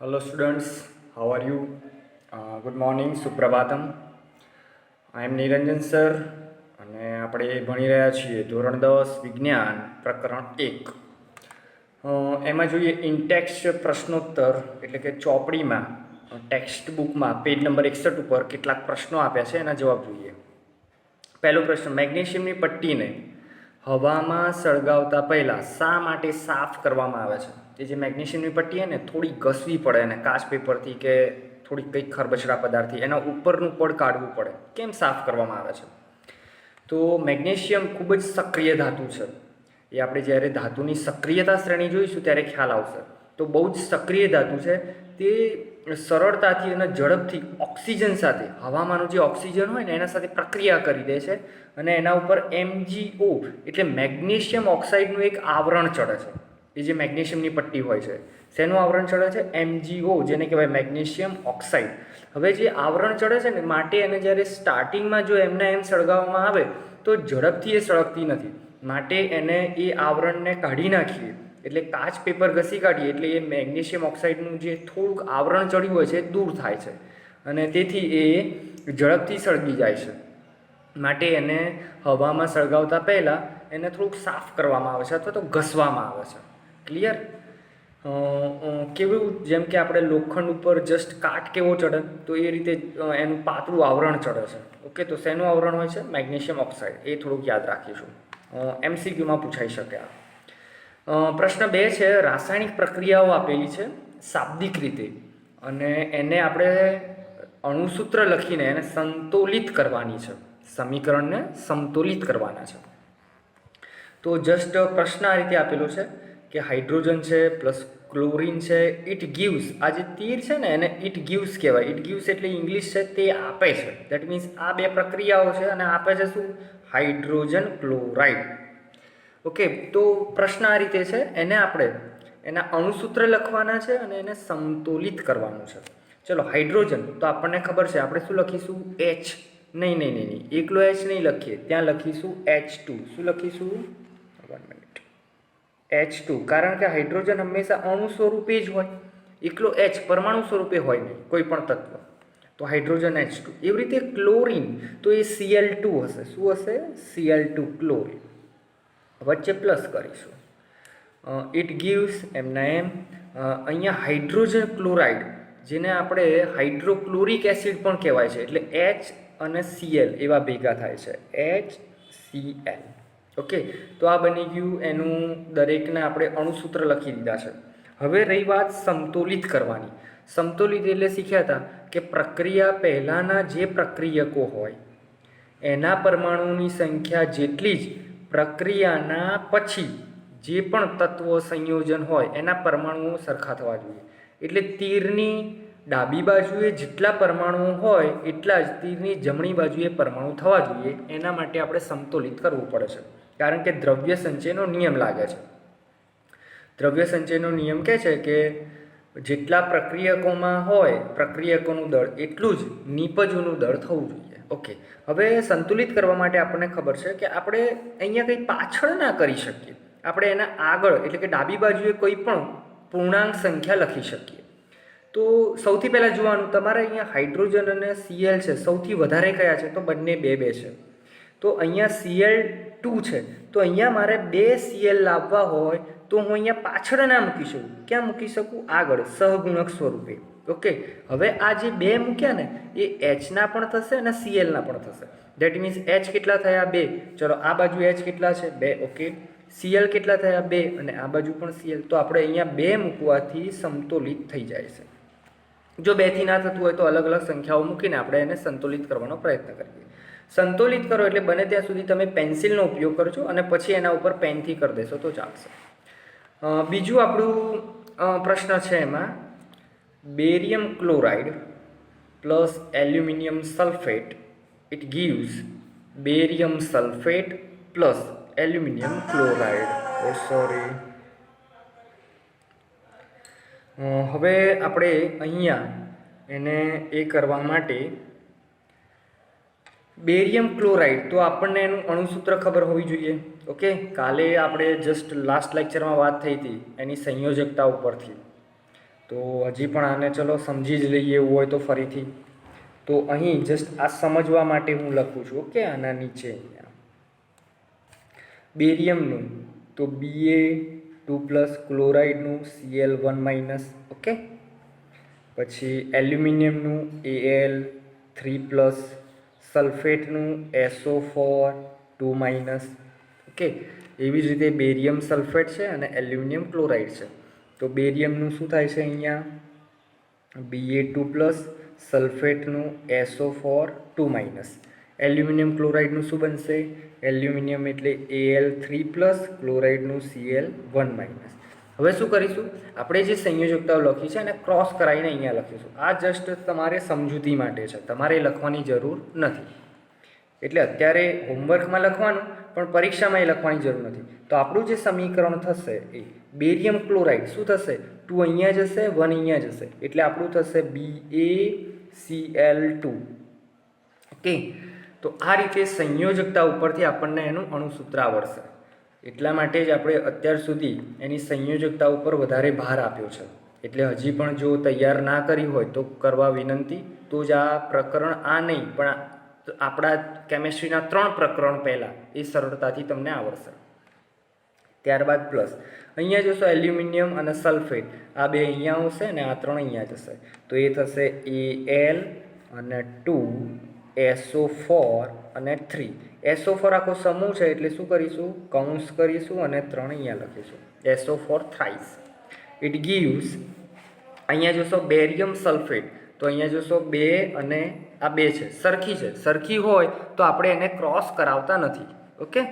Hello students, how are you? Good morning, સુપ્રભાતમ. I am Niranjan sir અને આપણે ભણી રહ્યા છીએ ધોરણ 10 વિજ્ઞાન પ્રકરણ 1. એમાં જોઈએ ઇનટેક્સ્ટ પ્રશ્નોત્તર એટલે કે ચોપડીમાં ટેક્સ્ટ બુકમાં પેજ નંબર 61 ઉપર કેટલાક પ્રશ્નો આપ્યા છે એના જવાબ જોઈએ. પહેલો પ્રશ્ન, મેગ્નેશિયમની પટ્ટીને હવામાં સળગાવતા પહેલાં શા માટે સાફ કરવામાં આવે છે? એ જે મેગ્નેશિયમની પટ્ટી ને થોડી ઘસવી પડે અને કાચ પેપરથી કે થોડીક કંઈક ખરબચડા પદાર્થથી એના ઉપરનું પડ કાઢવું પડે. કેમ સાફ કરવામાં આવે છે? તો મેગ્નેશિયમ ખૂબ જ સક્રિય ધાતુ છે. એ આપણે જ્યારે ધાતુની સક્રિયતા શ્રેણી જોઈશું ત્યારે ખ્યાલ આવશે. તો બહુ જ સક્રિય ધાતુ છે. તે સરળતાથી અને ઝડપથી ઓક્સિજન સાથે, હવામાંનો જે ઓક્સિજન હોય ને એના સાથે પ્રક્રિયા કરી દે છે અને એના ઉપર MgO એટલે મેગ્નેશિયમ ઓક્સાઇડનું એક આવરણ ચડે છે. એ જે મેગ્નેશિયમની પટ્ટી હોય છે શેનું આવરણ ચડે છે? MgO, જેને કહેવાય મેગ્નેશિયમ ઓક્સાઇડ. હવે જે આવરણ ચડે છે ને માટે એને જ્યારે સ્ટાર્ટિંગમાં જો એમને એમ સળગાવવામાં આવે તો ઝડપથી એ સળગતી નથી. માટે એને એ આવરણને કાઢી નાખીએ એટલે કાચ પેપર ઘસી કાઢીએ એટલે એ મેગ્નેશિયમ ઓક્સાઇડનું જે થોડુંક આવરણ ચડ્યું હોય છે એ દૂર થાય છે અને તેથી એ ઝડપથી સળગી જાય છે. માટે એને હવામાં સળગાવતા પહેલાં એને થોડુંક સાફ કરવામાં આવે છે અથવા તો ઘસવામાં આવે છે. ક્લિયર? કેવું? જેમ કે આપણે લોખંડ ઉપર જસ્ટ કાટ કેવો ચડે તો એ રીતે એનું પાતળું આવરણ ચડે છે. ઓકે, તો શેનું આવરણ હોય છે? Magnesium oxide. એ થોડુંક યાદ રાખીશું, MCQમાં પૂછાઈ શકે આ. પ્રશ્ન 2 છે, રાસાયણિક પ્રક્રિયાઓ આપેલી છે શાબ્દિક રીતે અને એને આપણે અણુસૂત્ર લખીને એને સંતુલિત કરવાની છે. સમીકરણને સમતુલિત કરવાના છે. તો જસ્ટ પ્રશ્ન આ રીતે આપેલો છે કે હાઇડ્રોજન છે પ્લસ ક્લોરિન છે, ઇટ ગીવ્સ, આ જે તીર છે ને એને ઇટ ગીવ્સ કહેવાય. ઇટ ગીવ્સ એટલે ઇંગ્લિશ છે તે આપે છે. દેટ મીન્સ આ બે પ્રક્રિયાઓ છે અને આપે છે શું? Hydrogen chloride. ઓકે, તો પ્રશ્ન આ રીતે છે, એને આપણે એના અણુસૂત્ર લખવાના છે અને એને સમતુલિત કરવાનું છે. ચલો, હાઇડ્રોજન તો આપણને ખબર છે, આપણે શું લખીશું? H. નહીં, એકલો H નહીં લખીએ, ત્યાં લખીશું H2. શું લખીશું? 1 મિનિટ. H2, કારણ કે હાઇડ્રોજન હંમેશા અણુ સ્વરૂપે જ હોય, એકલો H પરમાણુ સ્વરૂપે હોય નહીં કોઈ પણ તત્વ. તો હાઇડ્રોજન H2. એવી રીતે ક્લોરિન તો એ Cl2 હશે. શું હશે? Cl2 chlorine. વચ્ચે પ્લસ કરીશું. ઇટ ગીવ્સ એમના એમ. અહીંયા હાઇડ્રોજન ક્લોરાઇડ જેને આપણે હાઇડ્રોક્લોરિક એસિડ પણ કહેવાય છે, એટલે H અને Cl એવા ભેગા થાય છે, HCl. ઓકે, તો આ બની ગયું એનું, દરેકને આપણે અણુસૂત્ર લખી દીધા છે. હવે રહી વાત સમતુલિત કરવાની. સમતુલિત એટલે શીખ્યા હતા કે પ્રક્રિયા પહેલાંના જે પ્રક્રિયકો હોય એના પરમાણુની સંખ્યા જેટલી જ પ્રક્રિયાના પછી જે પણ તત્વો સંયોજન હોય એના પરમાણુઓ સરખા થવા જોઈએ. એટલે તીરની ડાબી બાજુએ જેટલા પરમાણુઓ હોય એટલા જ તીરની જમણી બાજુએ પરમાણુ થવા જોઈએ. એના માટે આપણે સમતુલિત કરવું પડે છે, કારણ કે દ્રવ્ય સંચયનો નિયમ લાગે છે. દ્રવ્ય સંચયનો નિયમ કહે છે કે જેટલા પ્રક્રિયકોમાં હોય પ્રક્રિયકોનું દળ એટલું જ નિપજોનું દળ થવું જોઈએ. ઓકે, હવે સંતુલિત કરવા માટે આપણને ખબર છે કે આપણે અહીંયા કંઈ પાછળ ના કરી શકીએ. આપણે એના આગળ એટલે કે ડાબી બાજુએ કોઈ પણ પૂર્ણાંક સંખ્યા લખી શકીએ. તો સૌથી પહેલાં જોવાનું, તમારે અહીંયા હાઇડ્રોજન અને Cl છે, સૌથી વધારે કયા છે? તો બંને 2 છે. તો અહીંયા Cl2 છે, તો અહીંયા મારે 2 Cl લાવવા હોય તો હું અહીંયા પાછળ ના મૂકી શકું. ક્યાં મૂકી શકું? આગળ, સહગુણક સ્વરૂપે. ઓકે, હવે આ જે 2 મૂક્યા ને એ Hના પણ થશે અને Clના પણ થશે. દેટ મીન્સ H કેટલા થયા? 2. ચલો, આ બાજુ H કેટલા છે? 2. ઓકે, Cl કેટલા થયા? 2. અને આ બાજુ પણ Cl. તો આપણે અહીંયા 2 મૂકવાથી સમતુલિત થઈ જાય છે. જો 2 થી ના થતું હોય તો અલગ અલગ સંખ્યાઓ મૂકીને આપણે એને સંતુલિત કરવાનો પ્રયત્ન કરીએ. સંતુલિત કરો એટલે બને ત્યાં સુધી તમે પેન્સિલનો ઉપયોગ કરજો અને પછી એના ઉપર પેનથી કરી દેશો તો ચાલશે. બીજું આપણું પ્રશ્ન છે એમાં, barium chloride plus aluminium sulphate, it gives barium sulphate plus aluminium chloride. Sorry, હવે આપણે અહીંયા એને એ કરવા માટે બેરિયમ ક્લોરાઇડ, તો આપણને એનું અણુસૂત્ર ખબર હોવી જોઈએ. ઓકે, કાલે આપણે જસ્ટ લાસ્ટ લેક્ચરમાં વાત થઈ હતી એની સંયોજકતા ઉપરથી. તો હજી પણ આને ચલો સમજી જ લઈએ એવું હોય તો ફરીથી. તો અહીં જસ્ટ આ સમજવા માટે હું લખું છું. ઓકે, આના નીચે અહીંયા બેરિયમનું તો Ba2+ ક્લોરાઇડનું Cl1-. ઓકે, પછી એલ્યુમિનિયમનું Al3+, સલ્ફેટનું SO4 2-. ઓકે, એવી જ રીતે બેરિયમ સલ્ફેટ છે અને એલ્યુમિનિયમ ક્લોરાઇડ છે. તો બેરિયમનું શું થાય છે અહીંયા Ba2+, સલ્ફેટનું SO4 2-. એલ્યુમિનિયમ ક્લોરાઇડનું શું બનશે? એલ્યુમિનિયમ એટલે Al3+, ક્લોરાઇડનું Cl1-. હવે શું કરીશું? આપણે જે સંયોજકતાઓ લખી છે એને ક્રોસ કરાવીને અહીંયા લખીશું. આ જસ્ટ તમારે સમજૂતી માટે છે, તમારે લખવાની જરૂર નથી. એટલે અત્યારે હોમવર્કમાં લખવાનું, પણ પરીક્ષામાં એ લખવાની જરૂર નથી. તો આપણું જે સમીકરણ થશે એ બેરિયમ ક્લોરાઇડ શું થશે? 2 અહીંયા જશે, 1 અહીંયા જશે, એટલે આપણું થશે BaCl2. ઓકે, તો આ રીતે સંયોજકતા ઉપરથી આપણને એનું અણુસૂત્ર આવડશે. એટલા માટે જ આપણે અત્યાર સુધી એની સંયોજકતા ઉપર વધારે ભાર આપ્યો છે. એટલે હજી પણ જો તૈયાર ના કરી હોય તો કરવા વિનંતી. તો જ આ પ્રકરણ આ નહીં પણ આપણા કેમેસ્ટ્રીના 3 પ્રકરણ પહેલાં એ સરળતાથી તમને આવડશે. ત્યારબાદ પ્લસ અહીંયા જોશો એલ્યુમિનિયમ અને સલ્ફેટ, આ બે અહીંયા આવશે અને આ 3 અહીંયા જશે. તો એ થશે Al અને 2 SO4 અને 3. SO4 આખો સમૂહ છે એટલે શું કરીશું? કૌંસ કરીશું અને 3 અહીંયા લખીશું, SO4 thrice. ઇટ ગીવ્સ, અહીંયા જોશો બેરિયમ સલ્ફેટ, તો અહીંયા જોશો 2 અને આ 2 છે, સરખી છે. સરખી હોય તો આપણે એને ક્રોસ કરાવતા નથી. ઓકે,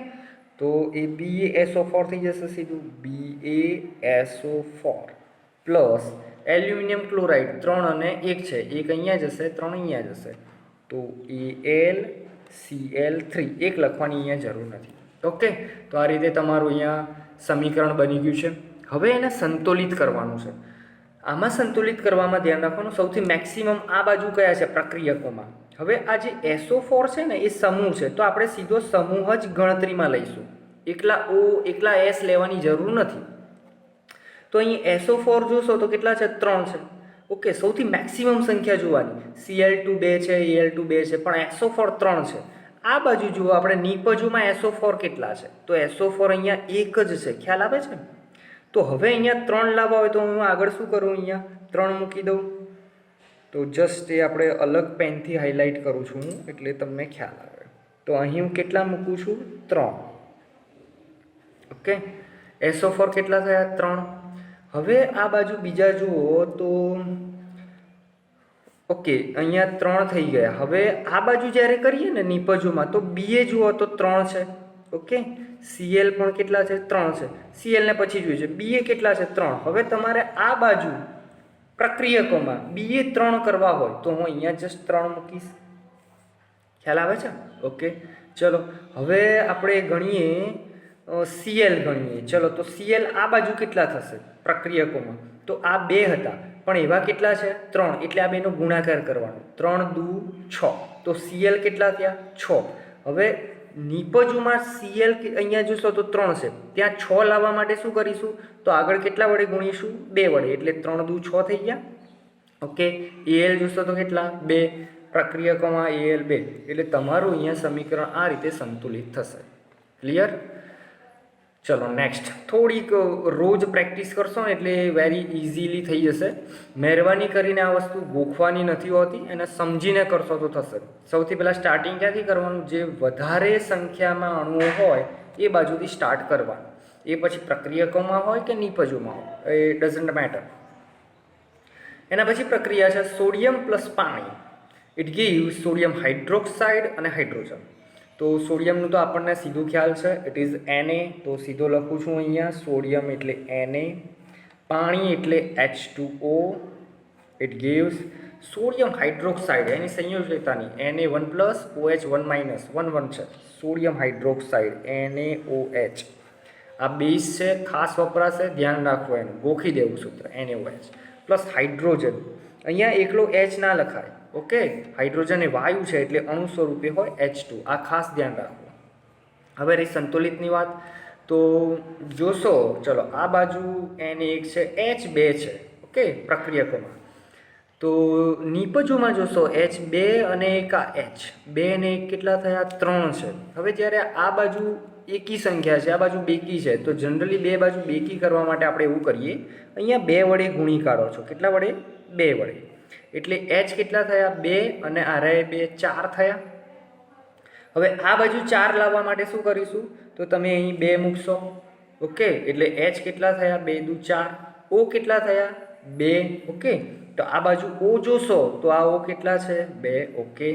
તો એ BaSO4 થઈ જશે સીધું, BaSO4 પ્લસ એલ્યુમિનિયમ ક્લોરાઇડ 3 અને 1 છે, 1 અહીંયા જશે, 3 અહીંયા જશે, તો AlCl3. 1 લખવાની અહીંયા જરૂર નથી. ઓકે, તો આ રીતે તમારું અહીંયા સમીકરણ બની ગયું છે. હવે એને સંતુલિત કરવાનું છે. આમાં સંતુલિત કરવામાં ધ્યાન રાખવાનું, સૌથી મેક્સિમમ આ બાજુ કયા છે પ્રક્રિયકોમાં. હવે આ જે SO4 છે ને એ સમૂહ છે, તો આપણે સીધો સમૂહ જ ગણતરીમાં લઈશું, એકલા S લેવાની જરૂર નથી. તો અહીં SO4 જોશો તો કેટલા છે? 3 છે. ઓકે, સૌથી મેક્સિમમ સંખ્યા જોવાની. Cl2 2 છે, Al2 2 છે, પણ SO4 3 છે. આ બાજુ જુઓ આપણે નિપજોમાં SO4 કેટલા છે? તો SO4 અહીંયા 1 જ છે, ખ્યાલ આવે છે. તો હવે અહીંયા 3 લાવવા હોય તો હું આગળ શું કરું? અહીંયા 3 મૂકી દઉં. તો જસ્ટ એ આપણે અલગ પેનથી હાઇલાઇટ કરું છું એટલે તમને ખ્યાલ આવે. તો અહીં હું કેટલા મૂકું છું? 3. ઓકે, SO4 કેટલા થયા? 3. હવે આ બાજુ બીજા જુઓ તો ઓકે, અહીંયા 3 થઈ ગયા. હવે આ બાજુ જ્યારે કરીએ ને નિપજોમાં તો Ba જુઓ તો 3 છે. ઓકે, Cl પણ કેટલા છે? 3 છે. Cl ને પછી જોઈએ છે. Ba કેટલા છે? 3. હવે તમારે આ બાજુ પ્રક્રિયકોમાં Ba 3 કરવા હોય તો હું અહીંયા જસ્ટ 3 મૂકીશ. ખ્યાલ આવે છે? ઓકે, ચલો હવે આપણે ગણીએ Cl ગણીએ. ચલો, તો Cl આ બાજુ કેટલા થશે પ્રક્રિયકોમાં? તો આ 2 હતા, પણ એવા કેટલા છે? 3, એટલે આ બેનો ગુણાકાર કરવાનો. 3 દુ 6, તો Cl કેટલા થયા? 6. હવે નિપજોમાં Cl અહીંયા જોશો તો 3 છે, ત્યાં 6 લાવવા માટે શું કરીશું? તો આગળ કેટલા વડે ગુણીશું? 2 વડે, એટલે 3 દુ 6 થઈ ગયા. ઓકે, Al જોશો તો કેટલા? 2, પ્રક્રિયકોમાં Al 2, એટલે તમારું અહીંયા સમીકરણ આ રીતે સંતુલિત થશે. ક્લિયર? ચલો નેક્સ્ટ. થોડીક રોજ પ્રેક્ટિસ કરશો ને એટલે વેરી ઇઝીલી થઈ જશે. મહેરબાની કરીને આ વસ્તુ ગોખવાની નથી હોતી, એને સમજીને કરશો તો થશે. સૌથી પહેલાં સ્ટાર્ટિંગ ક્યાંથી કરવાનું? જે વધારે સંખ્યામાં અણુઓ હોય એ બાજુથી સ્ટાર્ટ કરવાનું. એ પછી પ્રક્રિયકોમાં હોય કે નિપજોમાં હોય, એ ડઝન્ટ મેટર. એના પછી પ્રક્રિયા છે સોડિયમ પ્લસ પાણી. ઇટ ગીવ્સ સોડિયમ હાઇડ્રોક્સાઇડ અને હાઇડ્રોજન. તો સોડિયમનું તો આપણને સીધું ખ્યાલ છે, ઇટ ઇઝ Na. તો સીધો લખું છું અહીંયા, સોડિયમ એટલે Na, પાણી એટલે H2O. It gives sodium hydroxide, એની સંયોજકતાની Na1+, OH1-, 1 છે. Sodium hydroxide NaOH. આ બેઝ છે, ખાસ વપરાશે, ધ્યાન રાખવું એનું, ગોખી દેવું સૂત્ર NaOH પ્લસ હાઇડ્રોજન. અહીંયા એકલો H ના લખાય. ઓકે, હાઇડ્રોજન એ વાયુ છે એટલે અણુ સ્વરૂપે હોય H2. આ ખાસ ધ્યાન રાખવું. હવે રહી સંતુલિતની વાત. તો જોશો, ચલો આ બાજુ Na1 છે, H2 છે. ઓકે, ઓકે, પ્રક્રિયકોમાં. તો નિપજોમાં જોશો H2 અને એક આ H2 અને 1 કેટલા થયા? 3 છે. હવે જ્યારે આ બાજુ એકી સંખ્યા છે, આ બાજુ બેકી છે, તો જનરલી બે બાજુ બેકી કરવા માટે આપણે એવું કરીએ, અહીંયા 2 વડે ગુણી કાઢો છો. કેટલા વડે? 2 વડે. એટલે H કેટલા થયા? 2 અને આ રહે 2, 4 થયા. હવે આ બાજુ 4 લાવવા માટે શું કરીશું? તો તમે અહીં 2 મૂકશો. ઓકે, એટલે H કેટલા થયા? 2 દુ 4. O કેટલા થયા? 2. ઓકે, તો આ બાજુ O જોશો તો આ O કેટલા છે? 2. ઓકે,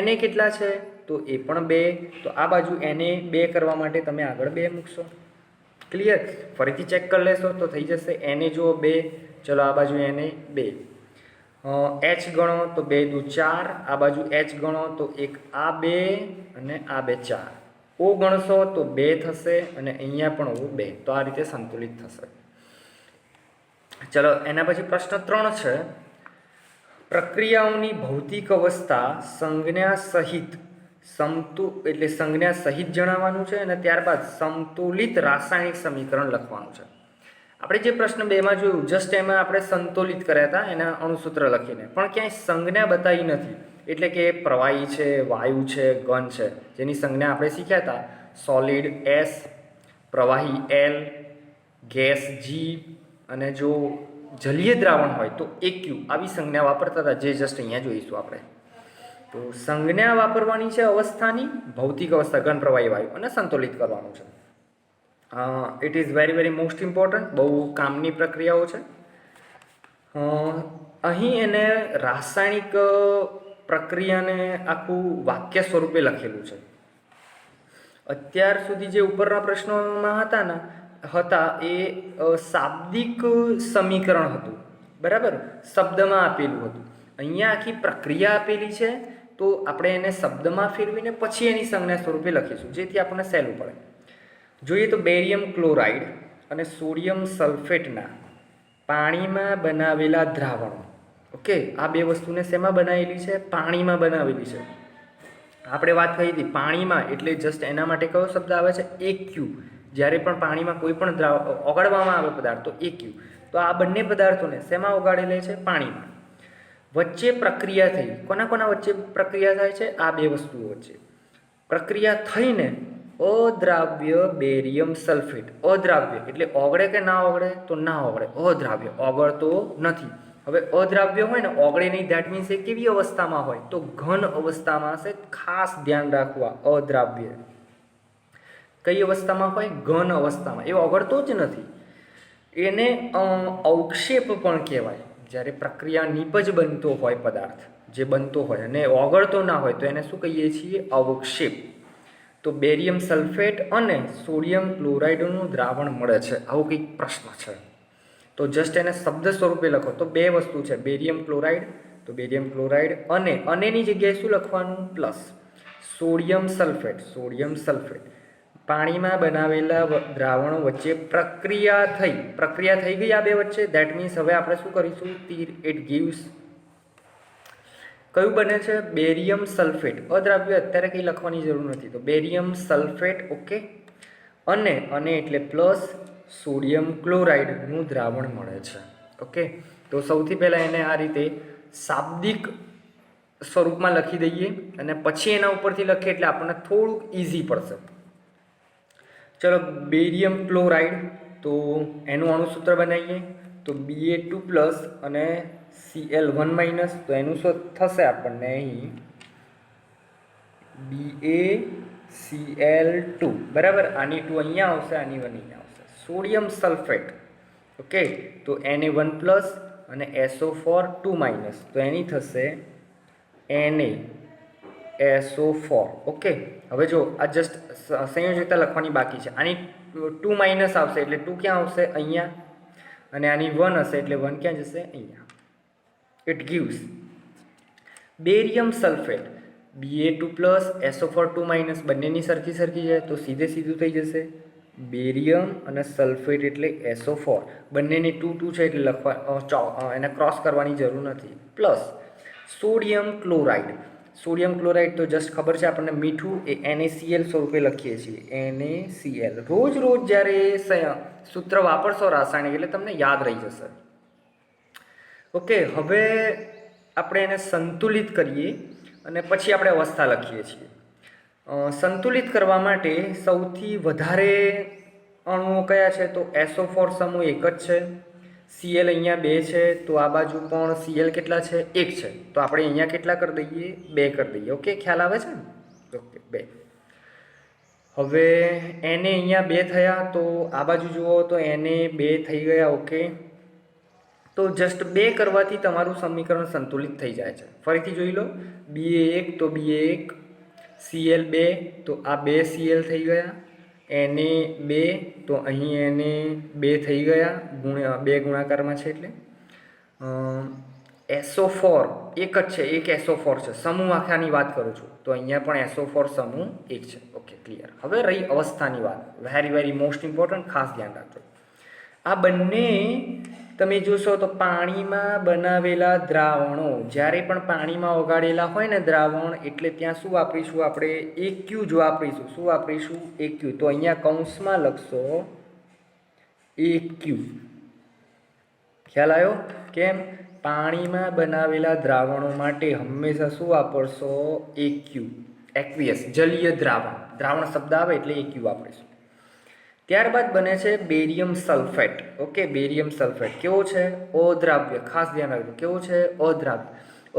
Na કેટલા છે? તો એ પણ 2. તો આ બાજુ Na 2 કરવા માટે તમે આગળ 2 મૂકશો. ક્લિયર? ફરીથી ચેક કરી લેશો તો થઈ જશે. Na જુઓ 2, ચલો આ બાજુ Na 2. H ગણો તો 2 દુ 4, આ બાજુ H ગણો તો એક આ 2 અને આ 2 4. O ગણશો તો 2 થશે અને અહીંયા પણ O 2. તો આ રીતે સંતુલિત થશે. ચલો એના પછી પ્રશ્ન 3 છે, પ્રક્રિયાઓની ભૌતિક અવસ્થા સંજ્ઞા સહિત એટલે સંજ્ઞા સહિત જણાવવાનું છે અને ત્યારબાદ સંતુલિત રાસાયણિક સમીકરણ લખવાનું છે. આપણે જે પ્રશ્ન 2માં જોયું જસ્ટ એમાં આપણે સંતુલિત કર્યા હતા એના અણુસૂત્ર લખીને, પણ ક્યાંય સંજ્ઞા બતાવી નથી. એટલે કે પ્રવાહી છે, વાયુ છે, ઘન છે, જેની સંજ્ઞા આપણે શીખ્યા હતા, સોલિડ S, પ્રવાહી L, ગેસ G અને જો જલીય દ્રાવણ હોય તો AQ, આવી સંજ્ઞા વાપરતા હતા, જે જસ્ટ અહીંયા જોઈશું આપણે. તો સંજ્ઞા વાપરવાની છે અવસ્થાની, ભૌતિક અવસ્થા ઘન, પ્રવાહી, વાયુ, અને સંતુલિત કરવાનું છે. It is very very most important, બહુ કામની પ્રક્રિયાઓ છે. અહીં એને રાસાયણિક પ્રક્રિયાને આખું વાક્ય સ્વરૂપે લખેલું છે. અત્યાર સુધી જે ઉપરના પ્રશ્નોમાં હતા એ શાબ્દિક સમીકરણ હતું, બરાબર, શબ્દમાં આપેલું હતું. અહીંયા આખી પ્રક્રિયા આપેલી છે, તો આપણે એને શબ્દમાં ફેરવીને પછી એની સંજ્ઞા સ્વરૂપે લખીશું, જેથી આપણને સહેલું પડે. જોઈએ તો બેરિયમ ક્લોરાઇડ અને સોડિયમ સલ્ફેટના પાણીમાં બનાવેલા દ્રાવણો. ઓકે, આ બે વસ્તુને શેમાં બનાવેલી છે? પાણીમાં બનાવેલી છે. આપણે વાત કરી હતી પાણીમાં, એટલે જસ્ટ એના માટે કયો શબ્દ આવે છે? AQ. જ્યારે પણ પાણીમાં કોઈ પણ ઓગાળવામાં આવે પદાર્થ તો AQ. તો આ બંને પદાર્થોને શેમાં ઓગાળેલા છે? પાણીમાં. વચ્ચે પ્રક્રિયા થઈ, કોના કોના વચ્ચે પ્રક્રિયા થાય છે? આ બે વસ્તુઓ વચ્ચે પ્રક્રિયા થઈને અદ્રાવ્ય બેરિયમ સલ્ફેટ, અદ્રાવ્ય એટલે ઓગળે કે ના ઓગળે? તો ના ઓગળે, અદ્રાવ્ય, ઓગળતો નથી. હવે અદ્રાવ્ય હોય ને, ઓગળે નહીં, ધેટ મીન્સ એ કેવી અવસ્થામાં હોય? તો ઘન અવસ્થામાં હશે. ખાસ ધ્યાન રાખવા, અદ્રાવ્ય કઈ અવસ્થામાં હોય? ઘન અવસ્થામાં. એ ઓગળતો જ નથી. એને અવક્ષેપ પણ કહેવાય. જ્યારે પ્રક્રિયા નિપજ બનતો હોય પદાર્થ, જે બનતો હોય અને ઓગળતો ના હોય, તો એને શું કહીએ છીએ? અવક્ષેપ. તો બેરિયમ સલ્ફેટ અને સોડિયમ ક્લોરાઇડનું દ્રાવણ મળે છે, આવો કંઈક પ્રશ્ન છે. તો જસ્ટ એને શબ્દ સ્વરૂપે લખો. તો બે વસ્તુ છે, બેરિયમ ક્લોરાઇડ, તો બેરિયમ ક્લોરાઇડ અનેની જગ્યાએ શું લખવાનું? Plus sodium sulphate, sodium sulphate. પાણીમાં બનાવેલા દ્રાવણો વચ્ચે પ્રક્રિયા થઈ ગઈ આ બે વચ્ચે. ધેટ મીન્સ હવે આપણે શું કરીશું? તીર. ઇટ ગીવ્સ કયું બને છે? Barium sulphate. અદ્રાવ્ય અત્યારે કંઈ લખવાની જરૂર નથી, તો બેરિયમ સલ્ફેટ. ઓકે, અને એટલે પ્લસ સોડિયમ ક્લોરાઇડનું દ્રાવણ મળે છે. ઓકે, તો સૌથી પહેલાં એને આ રીતે શાબ્દિક સ્વરૂપમાં લખી દઈએ અને પછી એના ઉપરથી લખીએ એટલે આપણને થોડુંક ઇઝી પડશે. ચલો, બેરિયમ ક્લોરાઇડ, તો એનું અણુસૂત્ર બનાવીએ. તો Ba2+ અને Cl1-, તો એનું શું થશે આપણને અહીં? BaCl2, બરાબર. આની 2 અહીંયા આવશે, આની 1 અહીંયા આવશે. Sodium sulphate. ઓકે, તો Na1+ અને SO4 2-, તો એની થશે NaSO4. ઓકે, હવે જો આ જસ્ટ સંયોજકતા લખવાની બાકી છે. આની 2- આવશે એટલે 2 ક્યાં આવશે? અહીંયા. અને આની 1 હશે એટલે 1 ક્યાં જશે? અહીંયા. It gives barium sulphate, Ba2+ SO4 2-, બંનેની સરખી છે, તો સીધું થઈ જશે. બેરિયમ અને સલ્ફેટ એટલે SO4, બંનેની 2 છે એટલે લખવા એને ક્રોસ કરવાની જરૂર નથી. Plus sodium chloride. Sodium chloride તો જસ્ટ ખબર છે આપણને, મીઠું, એ NaCl સ્વરૂપે લખીએ છીએ. NaCl રોજ જ્યારે સૂત્ર વાપરશો રાસાયણિક એટલે તમને યાદ રહી જશે. ઓકે, હવે આપણે એને સંતુલિત કરીએ અને પછી આપણે અવસ્થા લખીએ છીએ. સંતુલિત કરવા માટે સૌથી વધારે અણુઓ કયા છે? તો SO4 સમૂહ એક જ છે. Cl અહીંયા 2 છે, તો આ બાજુ પણ Cl કેટલા છે? 1 છે. તો આપણે અહીંયા કેટલા કરી દઈએ? 2 કરી દઈએ. ઓકે, ખ્યાલ આવે છે ને? ઓકે, 2. હવે એને અહીંયા 2 થયા, તો આ બાજુ જુઓ તો એને 2 થઈ ગયા. ઓકે, તો જસ્ટ 2 કરવાથી તમારું સમીકરણ સંતુલિત થઈ જાય છે. ફરીથી જોઈ લો. Ba1 તો Ba1, Cl 2 તો આ 2 Cl થઈ ગયા, એને 2 તો અહીં એને 2 થઈ ગયા, 2 ગુણાકારમાં છે એટલે. SO4 એક જ છે, એક SO4 છે. સમૂહ આખાની વાત કરું છું તો અહીંયા પણ SO4 સમૂહ 1 છે. Okay, clear. હવે રહી અવસ્થાની વાત. વેરી વેરી મોસ્ટ ઇમ્પોર્ટન્ટ, ખાસ ધ્યાન રાખજો. આ બંને તમે જોશો તો પાણીમાં બનાવેલા દ્રાવણો, જ્યારે પણ પાણીમાં ઓગાળેલા હોય ને દ્રાવણ, એટલે ત્યાં શું વાપરીશું આપણે? AQ જ વાપરીશું. શું વાપરીશું? AQ. તો અહીંયા કૌંસમાં લખશો AQ. ખ્યાલ આવ્યો? કેમ? પાણીમાં બનાવેલા દ્રાવણો માટે હંમેશા શું વાપરશો? AQ. એક્વિયસ, જલીય દ્રાવણ. દ્રાવણ શબ્દ આવે એટલે AQ વાપરીશું. ત્યારબાદ બને છે barium sulphate. Okay, barium sulphate કેવો છે? અદ્રાવ્ય. ખાસ ધ્યાન રાખજો, કેવો છે? અદ્રાવ્ય.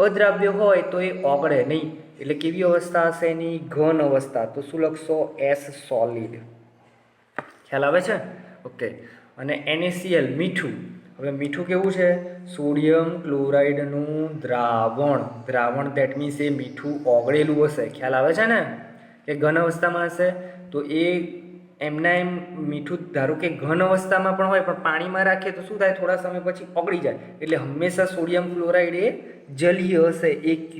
અદ્રાવ્ય હોય તો એ ઓગળે નહીં, એટલે કેવી અવસ્થા હશે એની? ઘન અવસ્થા. તો શું લખશો? S solid. ખ્યાલ આવે છે? ઓકે, અને NaCl મીઠું. હવે મીઠું કેવું છે? સોડિયમ ક્લોરાઇડનું દ્રાવણ. દ્રાવણ દેટ મીન્સ એ મીઠું ઓગળેલું હશે. ખ્યાલ આવે છે ને? કે ઘન અવસ્થામાં હશે તો એ એમના એમ મીઠું, ધારો કે ઘન અવસ્થામાં પણ હોય પણ પાણીમાં રાખીએ તો શું થાય? થોડા સમય પછી ઓગળી જાય. એટલે હંમેશા સોડિયમ ક્લોરાઇડ એ જલીય હશે, AQ.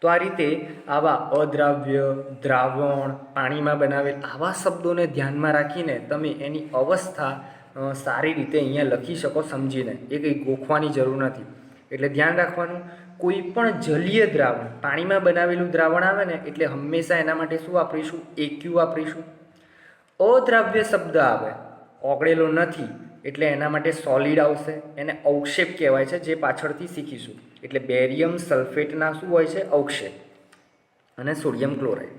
તો આ રીતે આવા અદ્રાવ્ય, દ્રાવણ, પાણીમાં બનાવેલ આવા શબ્દોને ધ્યાનમાં રાખીને તમે એની અવસ્થા સારી રીતે અહીંયા લખી શકો સમજીને. એ કંઈ ગોખવાની જરૂર નથી. એટલે ધ્યાન રાખવાનું, કોઈ પણ જલીય દ્રાવણ, પાણીમાં બનાવેલું દ્રાવણ આવે ને એટલે હંમેશા એના માટે શું વાપરીશું? AQ વાપરીશું. અદ્રાવ્ય શબ્દ આવે, ઓગળેલો નથી, એટલે એના માટે સોલિડ આવશે. એને અવક્ષેપ કહેવાય છે, જે પાછળથી શીખીશું. એટલે બેરિયમ સલ્ફેટના શું હોય છે? અવક્ષેપ. અને સોડિયમ ક્લોરાઇડ.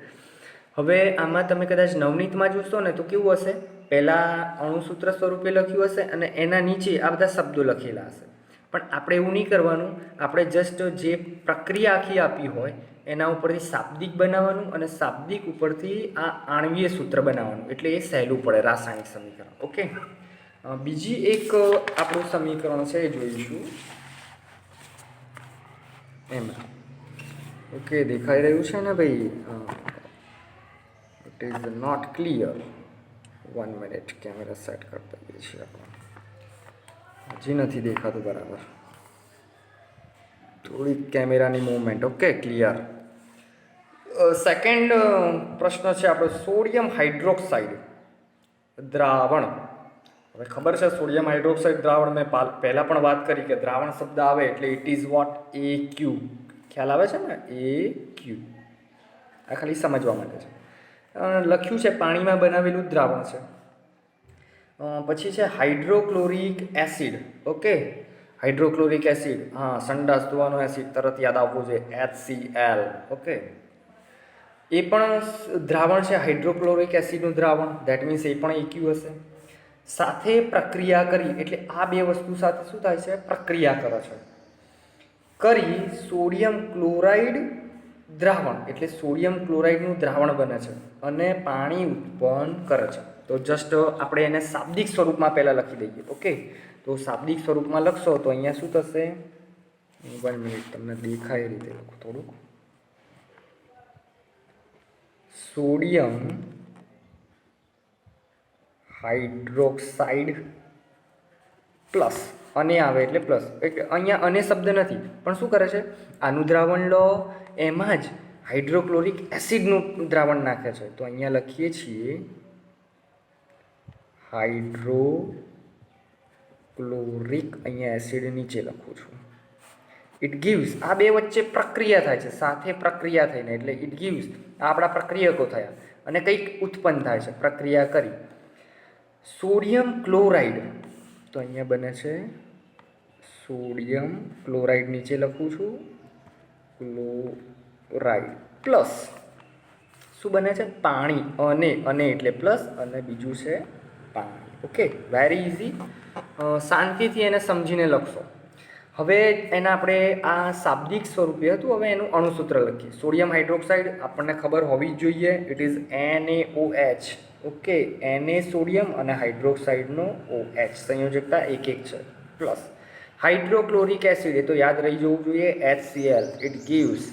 હવે આમાં તમે કદાચ નવનીતમાં જોશો ને તો કેવું હશે? પહેલાં અણુસૂત્ર સ્વરૂપે લખ્યું હશે અને એના નીચે આ બધા શબ્દો લખેલા હશે. પણ આપણે એવું નહીં કરવાનું. આપણે જસ્ટ જે પ્રક્રિયા આખી આપી હોય એના ઉપરથી શાબ્દિક બનાવવાનું અને શાબ્દિક ઉપરથી આ આણ્વીય સૂત્ર બનાવવાનું. એટલે એ સહેલું પડે, રાસાયણિક સમીકરણ. ઓકે, બીજી એક આપણું સમીકરણ છે એ જોઈશું એમાં. ઓકે, દેખાઈ રહ્યું છે ને ભાઈ? It is not clear. 1 minute, camera set કરતા જઈએ છીએ આપણે. હજી નથી દેખાતું બરાબર. થોડી કેમેરાની મૂવમેન્ટ. Okay, clear. સેકન્ડ પ્રશ્ન છે આપણો, સોડિયમ હાઇડ્રોક્સાઇડ દ્રાવણ. હવે ખબર છે સોડિયમ હાઇડ્રોક્સાઇડ દ્રાવણ, મેં પહેલાં પણ વાત કરી કે દ્રાવણ શબ્દ આવે એટલે ઇટ ઇઝ વોટ? AQ. ખ્યાલ આવે છે ને? AQ. આ ખાલી સમજવા માટે છે. લખ્યું છે પાણીમાં બનાવેલું દ્રાવણ છે. પછી છે hydrochloric acid. Okay, hydrochloric acid. હા, સંડાસ ધોવાનો એસિડ તરત યાદ આવવું જોઈએ, HCl. ઓકે, એ પણ દ્રાવણ છે, હાઇડ્રોક્લોરિક એસિડનું દ્રાવણ. દેટ મીન્સ એ પણ AQ હશે. સાથે પ્રક્રિયા કરી એટલે આ બે વસ્તુ સાથે શું થાય છે? પ્રક્રિયા કરે છે. કરી સોડિયમ ક્લોરાઇડ દ્રાવણ, એટલે સોડિયમ ક્લોરાઇડનું દ્રાવણ બને છે અને પાણી ઉત્પન્ન કરે છે. તો જસ્ટ આપણે એને શાબ્દિક સ્વરૂપમાં પહેલાં લખી દઈએ. ઓકે, તો શાબ્દિક સ્વરૂપમાં લખશો તો અહીંયા શું થશે? 1 મિનિટ, તમને દેખાય એ રીતે લખો થોડુંક. સોડિયમ હાઇડ્રોક્સાઇડ પ્લસ, અને આવે એટલે પ્લસ. એટલે અહીંયા અને શબ્દ નથી, પણ શું કરે છે? આનું દ્રાવણ લો, એમાં જ હાઇડ્રોક્લોરિક એસિડનું દ્રાવણ નાખે છે. તો અહીંયા લખીએ છીએ હાઇડ્રોક્લોરિક, અહીંયા એસિડ નીચે લખું છું. ઇટ ગીવ્સ, આ બે વચ્ચે પ્રક્રિયા થાય છે, સાથે પ્રક્રિયા થઈને, એટલે ઇટ ગીવ્સ, આ આપણા પ્રક્રિયકો થયા અને કંઈક ઉત્પન્ન થાય છે પ્રક્રિયા કરી. સોડિયમ ક્લોરાઇડ, તો અહીંયા બને છે સોડિયમ ક્લોરાઇડ નીચે લખું છું, ક્લોરાઇડ પ્લસ શું બને છે પાણી, અને એટલે પ્લસ અને બીજું છે પાણી. Okay, very easy. શાંતિથી એને સમજીને લખશો. હવે એના આપણે આ શાબ્દિક સ્વરૂપે હતું, હવે એનું અણુસૂત્ર લખીએ. સોડિયમ હાઇડ્રોક્સાઇડ આપણને ખબર હોવી જ જોઈએ, it is NaOH. Okay, Na sodium અને હાઇડ્રોક્સાઇડનો OH, સંયોજકતા 1 છે. પ્લસ હાઇડ્રોક્લોરિક એસિડ, એ તો યાદ રહી જવું જોઈએ, HCl, it gives.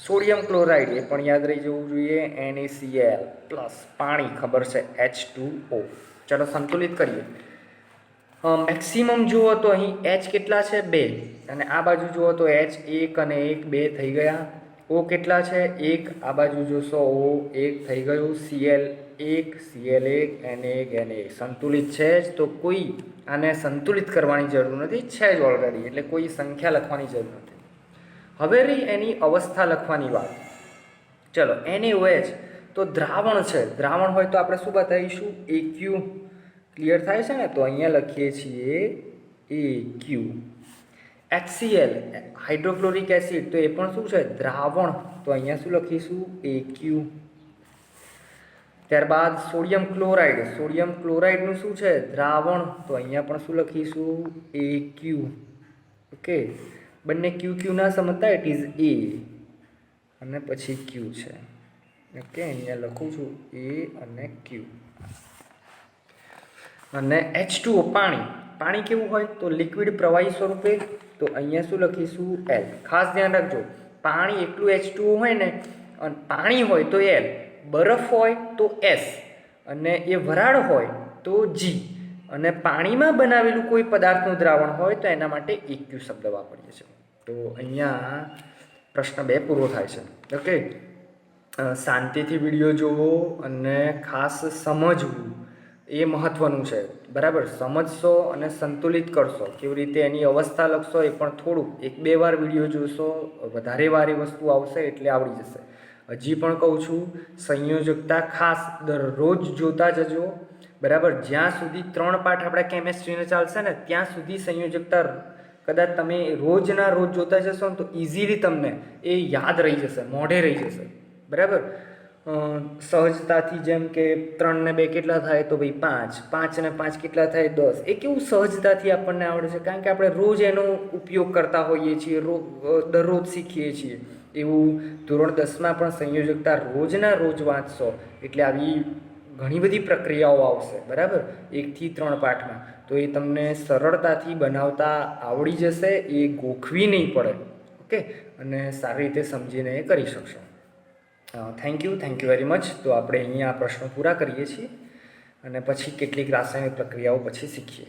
Sodium chloride, એ પણ યાદ રહી જવું જોઈએ, NaCl. પ્લસ પાણી ખબર છે, H2O. ચાલો સંતુલિત કરીએ. મેક્સિમમ જુઓ તો અહીં H કેટલા છે 2, અને આ બાજુ જુઓ તો H 1 અને 1 2 થઈ ગયા. O કેટલા છે 1, આ બાજુ જોશો O 1 થઈ ગયું, Cl 1 Cl 1 Na 1 સંતુલિત છે જ, તો કોઈ આને સંતુલિત કરવાની જરૂર નથી, છે જ ઓલરેડી, એટલે કોઈ સંખ્યા લખવાની જરૂર નથી. હવે રહી એની અવસ્થા લખવાની વાત. ચલો, NaOH તો દ્રાવણ છે, દ્રાવણ હોય તો આપણે શું બતાવીશું AQ. ક્લિયર થાય છે ને, તો અહીંયા લખીએ છીએ AQ. HCl હાઇડ્રોક્લોરિક એસિડ, તો એ પણ શું છે દ્રાવણ, તો અહીંયા શું લખીશું AQ. ત્યારબાદ સોડિયમ ક્લોરાઇડ, સોડિયમ ક્લોરાઇડનું શું છે દ્રાવણ, તો અહીંયા પણ શું લખીશું AQ. ઓકે, બંને QQ ના સમજતા, ઇટ ઇઝ A અને પછી Q છે. ઓકે, અહીંયા લખું છું A અને Q. અને H2O પાણી, પાણી કેવું હોય તો લિક્વિડ પ્રવાહી સ્વરૂપે, તો અહીંયા શું લખીશું L. ખાસ ધ્યાન રાખજો, પાણી એકલું H2O હોય ને, અને પાણી હોય તો L, બરફ હોય તો S, અને એ વરાળ હોય તો G, અને પાણીમાં બનાવેલું કોઈ પદાર્થનું દ્રાવણ હોય તો એના માટે EQ શબ્દ વાપરીએ છીએ. તો અહીંયા પ્રશ્ન 2 પૂરો થાય છે. ઓકે, શાંતિથી વિડીયો જોવો અને ખાસ સમજવું એ મહત્ત્વનું છે. બરાબર, સમજશો અને સંતુલિત કરશો, કેવી રીતે એની અવસ્થા લખશો એ પણ થોડુંક 1-2 વાર વિડીયો જોશો, વધારે વાર એ વસ્તુ આવશે એટલે આવડી જશે. હજી પણ કહું છું, સંયોજકતા ખાસ દરરોજ જોતા જજો. બરાબર, જ્યાં સુધી 3 પાઠ આપણા કેમેસ્ટ્રીને ચાલશે ને ત્યાં સુધી સંયોજકતા કદાચ તમે રોજના રોજ જોતા જશો ને તો ઇઝીલી તમને એ યાદ રહી જશે, મોઢે રહી જશે. બરાબર, સહજતાથી, જેમ કે 3 ને 2 કેટલા થાય તો ભાઈ 5, 5 ને 5 કેટલા થાય 10, એ કેવું સહજતાથી આપણને આવડે છે, કારણ કે આપણે રોજ એનો ઉપયોગ કરતા હોઈએ છીએ, દરરોજ શીખીએ છીએ. એવું ધોરણ 10માં પણ સંયોજકતા રોજના રોજ વાંચશો એટલે આવી ઘણી બધી પ્રક્રિયાઓ આવશે. બરાબર, 1 થી 3 પાઠમાં, તો એ તમને સરળતાથી બનાવતા આવડી જશે, એ ગોખવી નહીં પડે. ઓકે, અને સારી રીતે સમજીને એ કરી શકશો. Thank you very much. તો આપણે અહીંયા આ પ્રશ્નો પૂરા કરીએ છીએ અને પછી કેટલીક રાસાયણિક પ્રક્રિયાઓ પછી શીખીએ.